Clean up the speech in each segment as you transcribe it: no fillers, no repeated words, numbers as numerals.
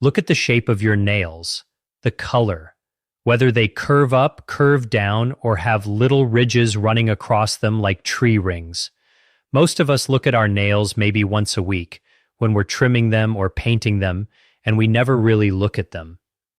Look at the shape of your nails, the color, whether they curve up, curve down, or have little ridges running across them like tree rings. Most of us look at our nails maybe once a week when we're trimming them or painting them, and we never really look at them.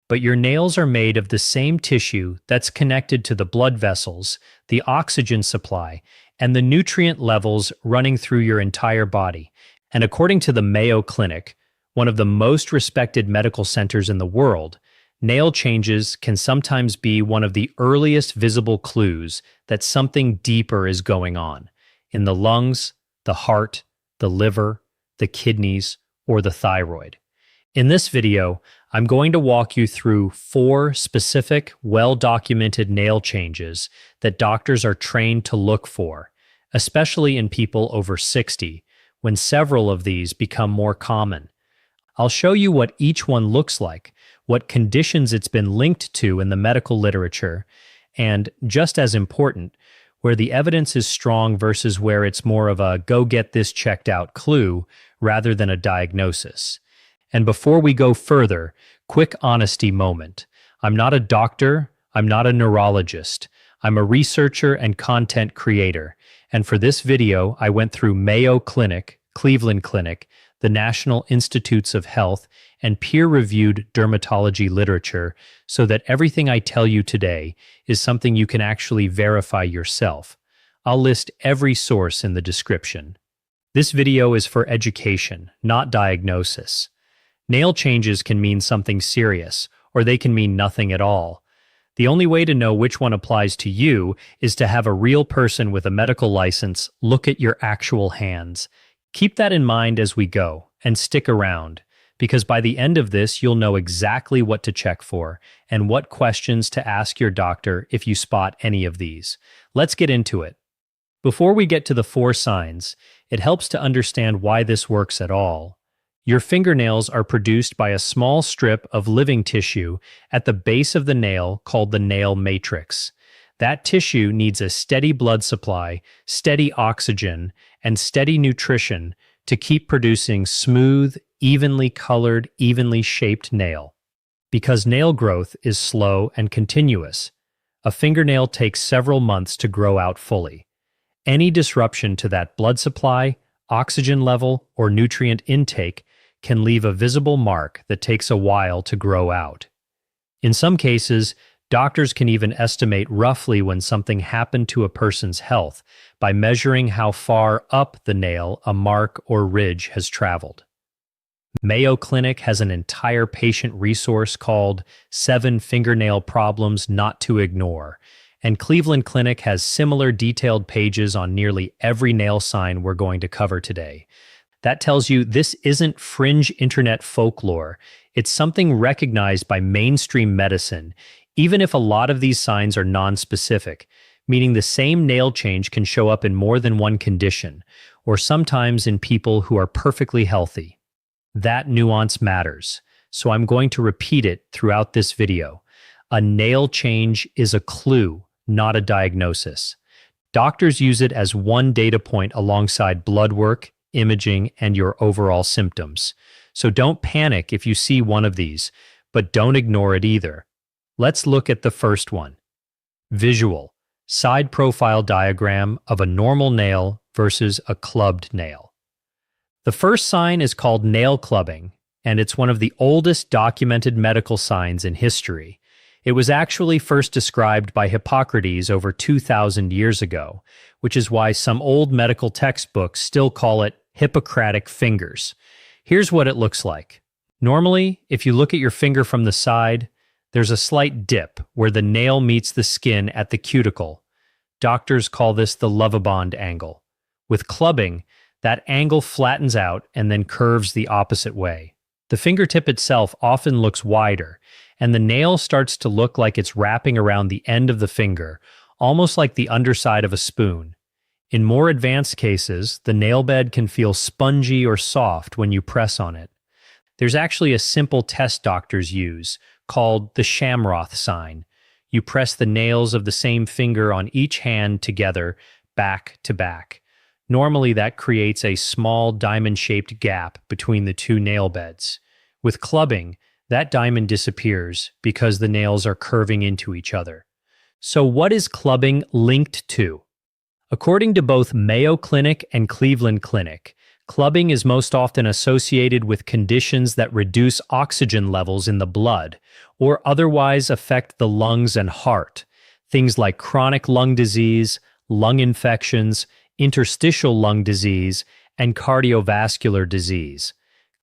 But your nails are made of the same tissue that's connected to the blood vessels, the oxygen supply, and the nutrient levels running through your entire body. And according to the Mayo Clinic, one of the most respected medical centers in the world, nail changes can sometimes be one of the earliest visible clues that something deeper is going on in the lungs, the heart, the liver, the kidneys, or the thyroid. In this video, I'm going to walk you through 4 specific, well-documented nail changes that doctors are trained to look for, especially in people over 60, when several of these become more common. I'll show you what each one looks like, what conditions it's been linked to in the medical literature, and, just as important, where the evidence is strong versus where it's more of a go get this checked out clue rather than a diagnosis. And before we go further, quick honesty moment. I'm not a doctor, I'm not a neurologist. I'm a researcher and content creator. And for this video, I went through Mayo Clinic, Cleveland Clinic, the National Institutes of Health, and peer-reviewed dermatology literature so that everything I tell you today is something you can actually verify yourself. I'll list every source in the description. This video is for education, not diagnosis. Nail changes can mean something serious, or they can mean nothing at all. The only way to know which one applies to you is to have a real person with a medical license look at your actual hands. Keep that in mind as we go, and stick around, because by the end of this, you'll know exactly what to check for and what questions to ask your doctor if you spot any of these. Let's get into it. Before we get to the 4 signs, it helps to understand why this works at all. Your fingernails are produced by a small strip of living tissue at the base of the nail called the nail matrix. That tissue needs a steady blood supply, steady oxygen, and steady nutrition to keep producing smooth, evenly colored, evenly shaped nail. Because nail growth is slow and continuous, a fingernail takes several months to grow out fully. Any disruption to that blood supply, oxygen level, or nutrient intake can leave a visible mark that takes a while to grow out. In some cases, doctors can even estimate roughly when something happened to a person's health by measuring how far up the nail a mark or ridge has traveled. Mayo Clinic has an entire patient resource called 7 Fingernail Problems Not to Ignore, and Cleveland Clinic has similar detailed pages on nearly every nail sign we're going to cover today. That tells you this isn't fringe internet folklore. It's something recognized by mainstream medicine, even if a lot of these signs are non-specific, meaning the same nail change can show up in more than one condition, or sometimes in people who are perfectly healthy. That nuance matters, so I'm going to repeat it throughout this video. A nail change is a clue, not a diagnosis. Doctors use it as one data point alongside blood work, imaging, and your overall symptoms. So don't panic if you see one of these, but don't ignore it either. Let's look at the first one. Visual, side profile diagram of a normal nail versus a clubbed nail. The first sign is called nail clubbing, and it's one of the oldest documented medical signs in history. It was actually first described by Hippocrates over 2,000 years ago, which is why some old medical textbooks still call it Hippocratic fingers. Here's what it looks like. Normally, if you look at your finger from the side, there's a slight dip where the nail meets the skin at the cuticle. Doctors call this the Lovibond angle. With clubbing, that angle flattens out and then curves the opposite way. The fingertip itself often looks wider, and the nail starts to look like it's wrapping around the end of the finger, almost like the underside of a spoon. In more advanced cases, the nail bed can feel spongy or soft when you press on it. There's actually a simple test doctors use, called the Shamroth sign. You press the nails of the same finger on each hand together, back to back. Normally that creates a small diamond-shaped gap between the 2 nail beds. With clubbing, that diamond disappears because the nails are curving into each other. So what is clubbing linked to? According to both Mayo Clinic and Cleveland Clinic, clubbing is most often associated with conditions that reduce oxygen levels in the blood or otherwise affect the lungs and heart, things like chronic lung disease, lung infections, interstitial lung disease, and cardiovascular disease.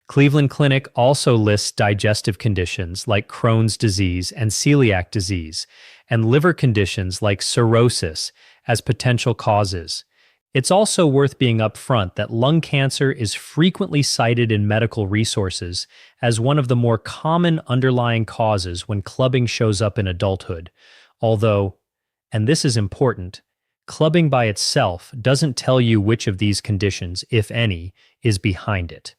Cleveland Clinic also lists digestive conditions like Crohn's disease and celiac disease, and liver conditions like cirrhosis as potential causes. It's also worth being upfront that lung cancer is frequently cited in medical resources as one of the more common underlying causes when clubbing shows up in adulthood. Although, and this is important, clubbing by itself doesn't tell you which of these conditions, if any, is behind it.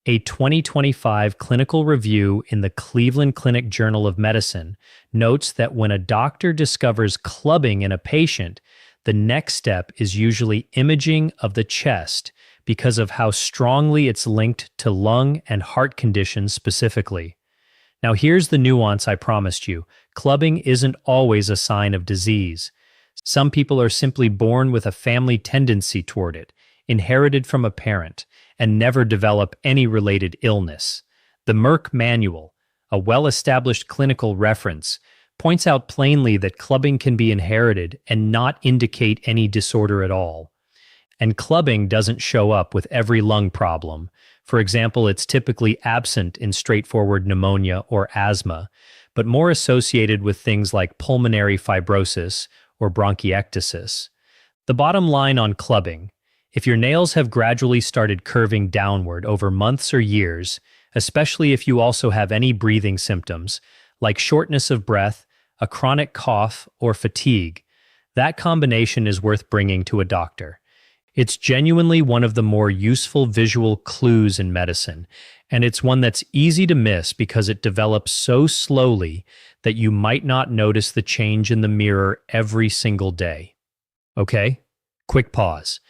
A 2025 clinical review in the Cleveland Clinic Journal of Medicine notes that when a doctor discovers clubbing in a patient, the next step is usually imaging of the chest because of how strongly it's linked to lung and heart conditions specifically. Now here's the nuance I promised you. Clubbing isn't always a sign of disease. Some people are simply born with a family tendency toward it, inherited from a parent, and never develop any related illness. The Merck Manual, a well-established clinical reference, points out plainly that clubbing can be inherited and not indicate any disorder at all. And clubbing doesn't show up with every lung problem. For example, it's typically absent in straightforward pneumonia or asthma, but more associated with things like pulmonary fibrosis or bronchiectasis. The bottom line on clubbing: if your nails have gradually started curving downward over months or years, especially if you also have any breathing symptoms, like shortness of breath, a chronic cough, or fatigue, that combination is worth bringing to a doctor. It's genuinely one of the more useful visual clues in medicine, and it's one that's easy to miss because it develops so slowly that you might not notice the change in the mirror every single day. Okay? Quick pause.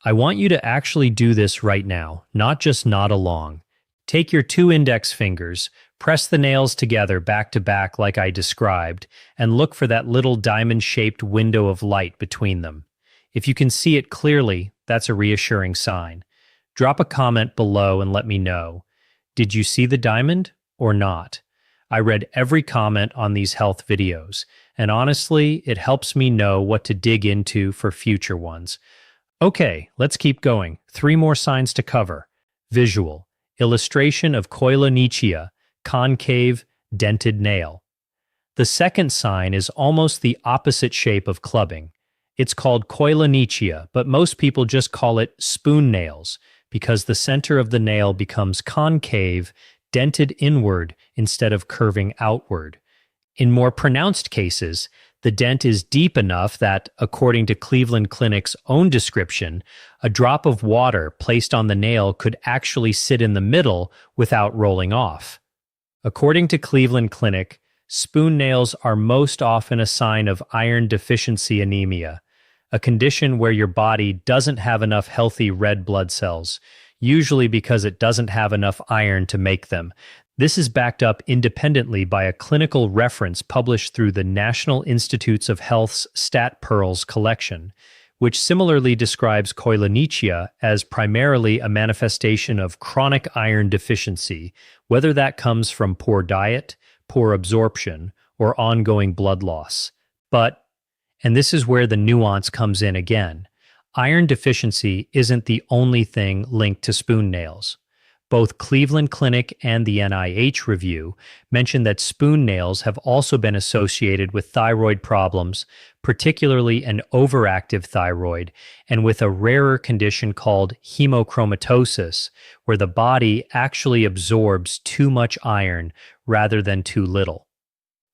I want you to actually do this right now, not just nod along. Take your 2 index fingers, press the nails together back to back like I described, and look for that little diamond-shaped window of light between them. If you can see it clearly, that's a reassuring sign. Drop a comment below and let me know. Did you see the diamond or not? I read every comment on these health videos, and honestly, it helps me know what to dig into for future ones. Okay, let's keep going. 3 more signs to cover. Visual. Illustration of koilonychia, concave, dented nail. The second sign is almost the opposite shape of clubbing. It's called koilonychia, but most people just call it spoon nails because the center of the nail becomes concave, dented inward instead of curving outward. In more pronounced cases, the dent is deep enough that, according to Cleveland Clinic's own description, a drop of water placed on the nail could actually sit in the middle without rolling off. According to Cleveland Clinic, spoon nails are most often a sign of iron deficiency anemia, a condition where your body doesn't have enough healthy red blood cells, usually because it doesn't have enough iron to make them. This is backed up independently by a clinical reference published through the National Institutes of Health's Stat Pearls collection, which similarly describes koilonychia as primarily a manifestation of chronic iron deficiency, whether that comes from poor diet, poor absorption, or ongoing blood loss. But, and this is where the nuance comes in again, iron deficiency isn't the only thing linked to spoon nails. Both Cleveland Clinic and the NIH review mention that spoon nails have also been associated with thyroid problems, particularly an overactive thyroid, and with a rarer condition called hemochromatosis, where the body actually absorbs too much iron rather than too little.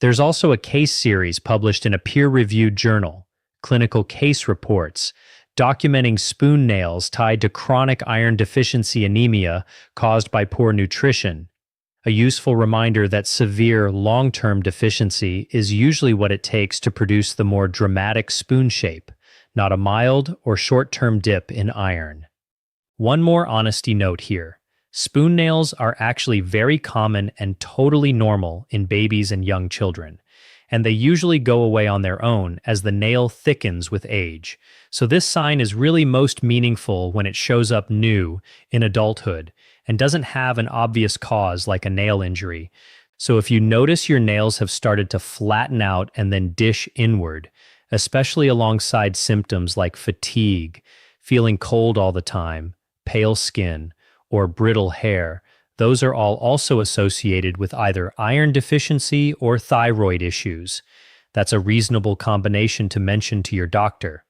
There's also a case series published in a peer-reviewed journal, Clinical Case Reports, documenting spoon nails tied to chronic iron deficiency anemia caused by poor nutrition, a useful reminder that severe long-term deficiency is usually what it takes to produce the more dramatic spoon shape, not a mild or short-term dip in iron. One more honesty note here. Spoon nails are actually very common and totally normal in babies and young children, and they usually go away on their own as the nail thickens with age. So this sign is really most meaningful when it shows up new in adulthood and doesn't have an obvious cause like a nail injury. So if you notice your nails have started to flatten out and then dish inward, especially alongside symptoms like fatigue, feeling cold all the time, pale skin, or brittle hair, those are all also associated with either iron deficiency or thyroid issues. That's a reasonable combination to mention to your doctor.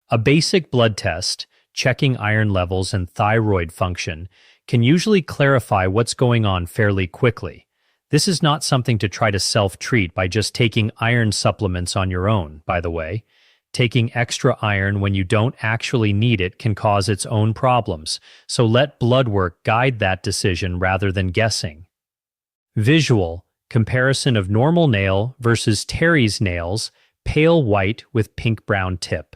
A basic blood test, checking iron levels and thyroid function, can usually clarify what's going on fairly quickly. This is not something to try to self-treat by just taking iron supplements on your own, by the way. Taking extra iron when you don't actually need it can cause its own problems, so let blood work guide that decision rather than guessing. Visual, comparison of normal nail versus Terry's nails, pale white with pink-brown tip.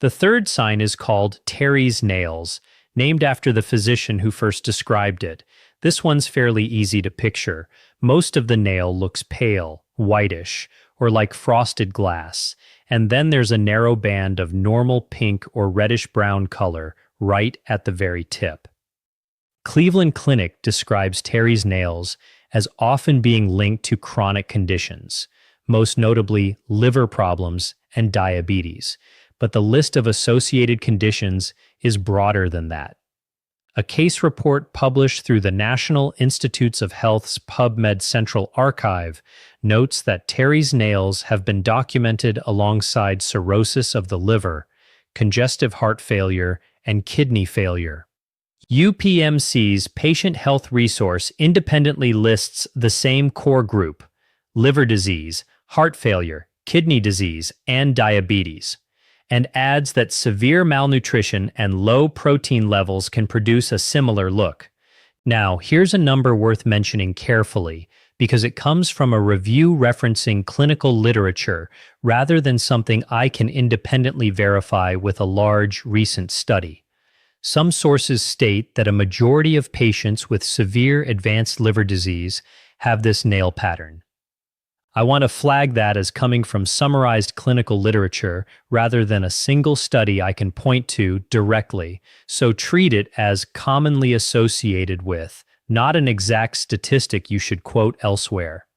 The third sign is called Terry's nails, named after the physician who first described it. This one's fairly easy to picture. Most of the nail looks pale, whitish, or like frosted glass, and then there's a narrow band of normal pink or reddish-brown color right at the very tip. Cleveland Clinic describes Terry's nails as often being linked to chronic conditions, most notably liver problems and diabetes, but the list of associated conditions is broader than that. A case report published through the National Institutes of Health's PubMed Central Archive notes that Terry's nails have been documented alongside cirrhosis of the liver, congestive heart failure, and kidney failure. UPMC's Patient Health Resource independently lists the same core group: liver disease, heart failure, kidney disease, and diabetes, and adds that severe malnutrition and low protein levels can produce a similar look. Now, here's a number worth mentioning carefully because it comes from a review referencing clinical literature rather than something I can independently verify with a large, recent study. Some sources state that a majority of patients with severe advanced liver disease have this nail pattern. I want to flag that as coming from summarized clinical literature rather than a single study I can point to directly, so treat it as commonly associated with, not an exact statistic you should quote elsewhere.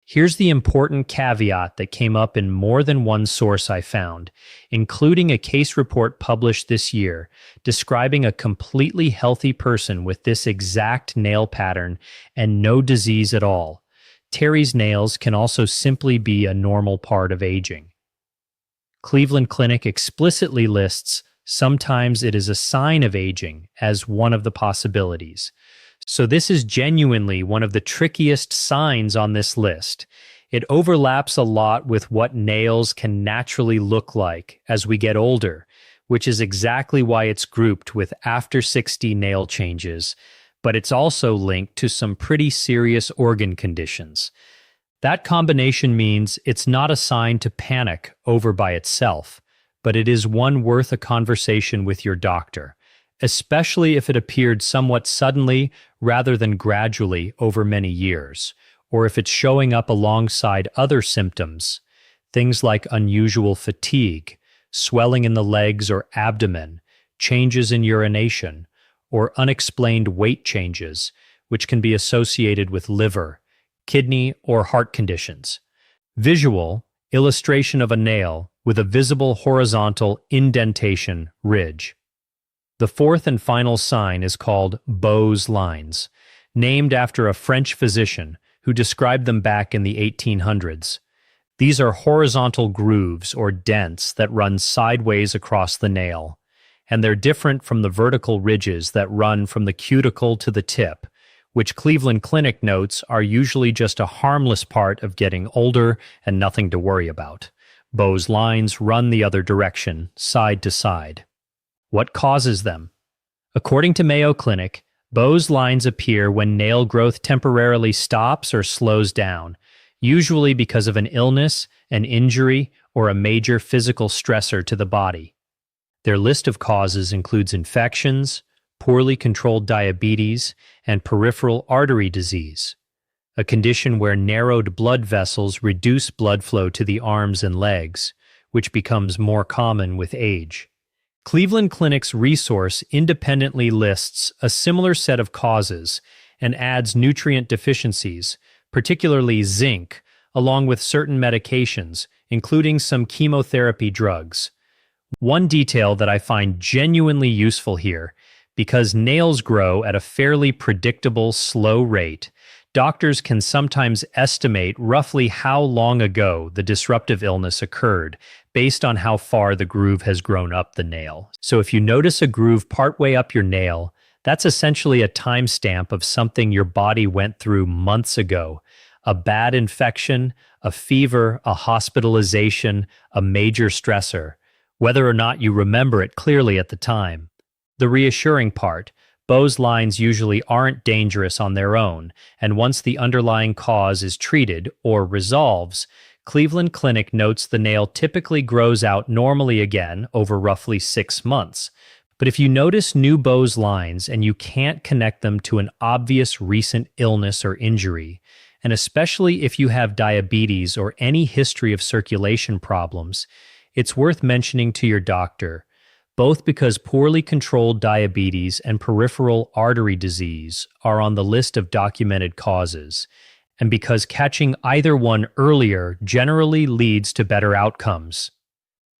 Here's the important caveat that came up in more than one source I found, including a case report published this year describing a completely healthy person with this exact nail pattern and no disease at all. Terry's nails can also simply be a normal part of aging. Cleveland Clinic explicitly lists sometimes it is a sign of aging as one of the possibilities. So this is genuinely one of the trickiest signs on this list. It overlaps a lot with what nails can naturally look like as we get older, which is exactly why it's grouped with after 60 nail changes, but it's also linked to some pretty serious organ conditions. That combination means it's not a sign to panic over by itself, but it is one worth a conversation with your doctor, especially if it appeared somewhat suddenly rather than gradually over many years, or if it's showing up alongside other symptoms, things like unusual fatigue, swelling in the legs or abdomen, changes in urination, or unexplained weight changes, which can be associated with liver, kidney, or heart conditions. Visual, illustration of a nail with a visible horizontal indentation ridge. The fourth and final sign is called Beau's lines, named after a French physician who described them back in the 1800s. These are horizontal grooves or dents that run sideways across the nail, and they're different from the vertical ridges that run from the cuticle to the tip, which Cleveland Clinic notes are usually just a harmless part of getting older and nothing to worry about. Beau's lines run the other direction, side to side. What causes them? According to Mayo Clinic, Beau's lines appear when nail growth temporarily stops or slows down, usually because of an illness, an injury, or a major physical stressor to the body. Their list of causes includes infections, poorly controlled diabetes and peripheral artery disease, a condition where narrowed blood vessels reduce blood flow to the arms and legs, which becomes more common with age. Cleveland Clinic's resource independently lists a similar set of causes and adds nutrient deficiencies, particularly zinc, along with certain medications, including some chemotherapy drugs. One detail that I find genuinely useful here, because nails grow at a fairly predictable, slow rate, doctors can sometimes estimate roughly how long ago the disruptive illness occurred based on how far the groove has grown up the nail. So if you notice a groove partway up your nail, that's essentially a timestamp of something your body went through months ago. A bad infection, a fever, a hospitalization, a major stressor, whether or not you remember it clearly at the time. The reassuring part, Beau's lines usually aren't dangerous on their own, and once the underlying cause is treated or resolves, Cleveland Clinic notes the nail typically grows out normally again over roughly 6 months. But if you notice new Beau's lines and you can't connect them to an obvious recent illness or injury, and especially if you have diabetes or any history of circulation problems, it's worth mentioning to your doctor, both because poorly controlled diabetes and peripheral artery disease are on the list of documented causes, and because catching either one earlier generally leads to better outcomes.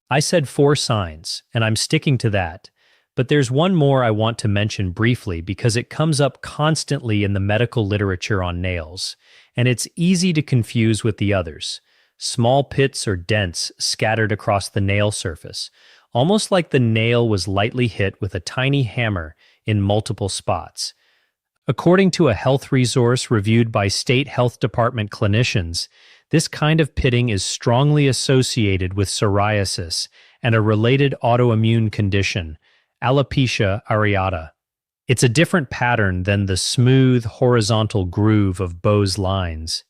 I said 4 signs, and I'm sticking to that. But there's one more I want to mention briefly because it comes up constantly in the medical literature on nails, and it's easy to confuse with the others. Small pits or dents scattered across the nail surface, almost like the nail was lightly hit with a tiny hammer in multiple spots. According to a health resource reviewed by state health department clinicians, this kind of pitting is strongly associated with psoriasis and a related autoimmune condition, alopecia areata. It's a different pattern than the smooth, horizontal groove of Beau's lines,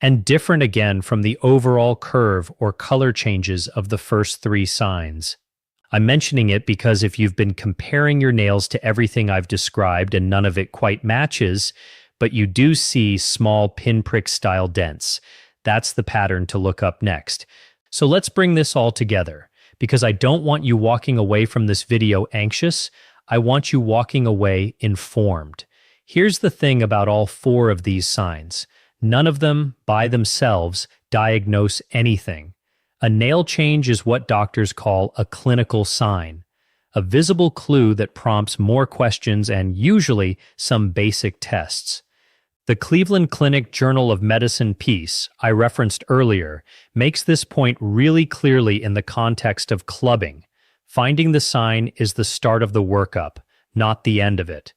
and different again from the overall curve or color changes of the first 3 signs. I'm mentioning it because if you've been comparing your nails to everything I've described and none of it quite matches, but you do see small pinprick-style dents, that's the pattern to look up next. So let's bring this all together. Because I don't want you walking away from this video anxious, I want you walking away informed. Here's the thing about all 4 of these signs. None of them, by themselves, diagnose anything. A nail change is what doctors call a clinical sign, a visible clue that prompts more questions and usually some basic tests. The Cleveland Clinic Journal of Medicine piece I referenced earlier makes this point really clearly in the context of clubbing. Finding the sign is the start of the workup, not the end of it.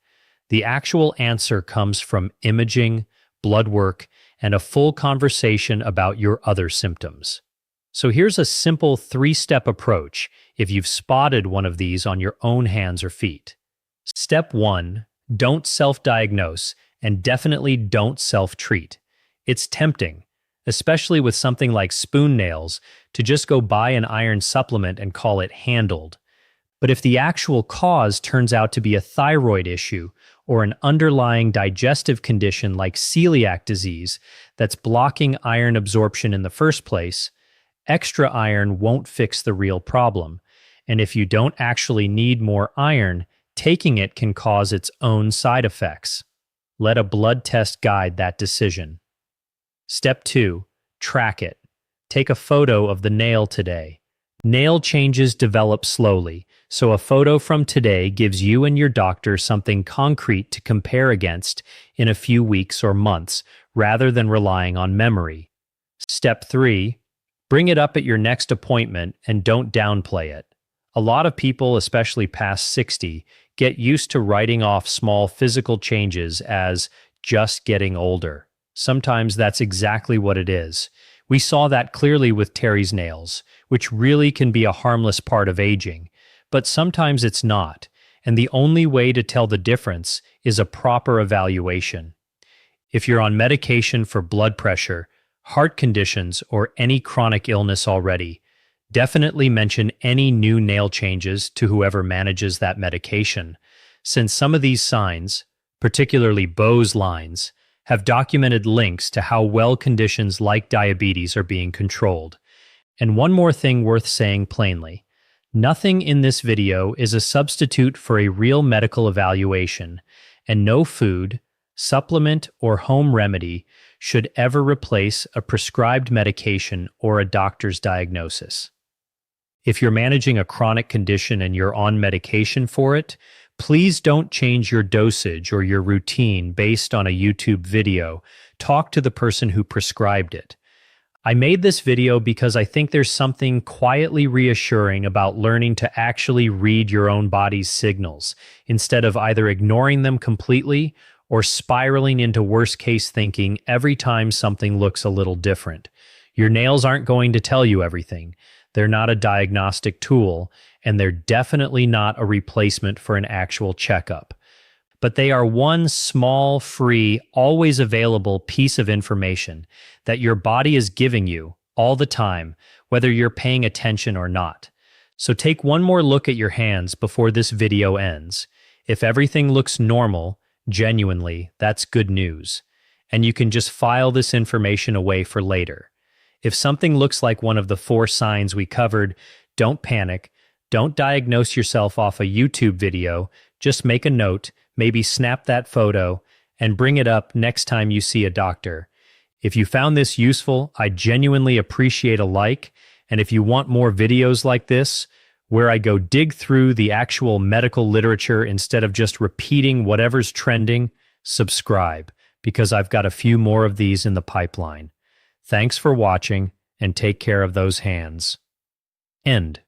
The actual answer comes from imaging, blood work, and a full conversation about your other symptoms. So here's a simple 3-step approach if you've spotted one of these on your own hands or feet. Step 1, don't self-diagnose. And definitely don't self-treat. It's tempting, especially with something like spoon nails, to just go buy an iron supplement and call it handled. But if the actual cause turns out to be a thyroid issue or an underlying digestive condition like celiac disease that's blocking iron absorption in the first place, extra iron won't fix the real problem. And if you don't actually need more iron, taking it can cause its own side effects. Let a blood test guide that decision. Step 2, track it. Take a photo of the nail today. Nail changes develop slowly, so a photo from today gives you and your doctor something concrete to compare against in a few weeks or months, rather than relying on memory. Step 3, bring it up at your next appointment and don't downplay it. A lot of people, especially past 60, get used to writing off small physical changes as just getting older. Sometimes that's exactly what it is. We saw that clearly with Terry's nails, which really can be a harmless part of aging. But sometimes it's not, and the only way to tell the difference is a proper evaluation. If you're on medication for blood pressure, heart conditions, or any chronic illness already, definitely mention any new nail changes to whoever manages that medication. since some of these signs, particularly Beau's lines, have documented links to how well conditions like diabetes are being controlled. And one more thing worth saying plainly. Nothing in this video is a substitute for a real medical evaluation, and no food, supplement, or home remedy should ever replace a prescribed medication or a doctor's diagnosis. If you're managing a chronic condition and you're on medication for it, please don't change your dosage or your routine based on a YouTube video. Talk to the person who prescribed it. I made this video because I think there's something quietly reassuring about learning to actually read your own body's signals, instead of either ignoring them completely or spiraling into worst-case thinking every time something looks a little different. Your nails aren't going to tell you everything. They're not a diagnostic tool, and they're definitely not a replacement for an actual checkup. But they are one small, free, always available piece of information that your body is giving you all the time, whether you're paying attention or not. So take one more look at your hands before this video ends. If everything looks normal, genuinely, that's good news. And you can just file this information away for later. If something looks like one of the 4 signs we covered, don't panic. Don't diagnose yourself off a YouTube video. Just make a note, maybe snap that photo, and bring it up next time you see a doctor. If you found this useful, I genuinely appreciate a like, and if you want more videos like this, where I go dig through the actual medical literature instead of just repeating whatever's trending, subscribe, because I've got a few more of these in the pipeline. Thanks for watching, and take care of those hands. End.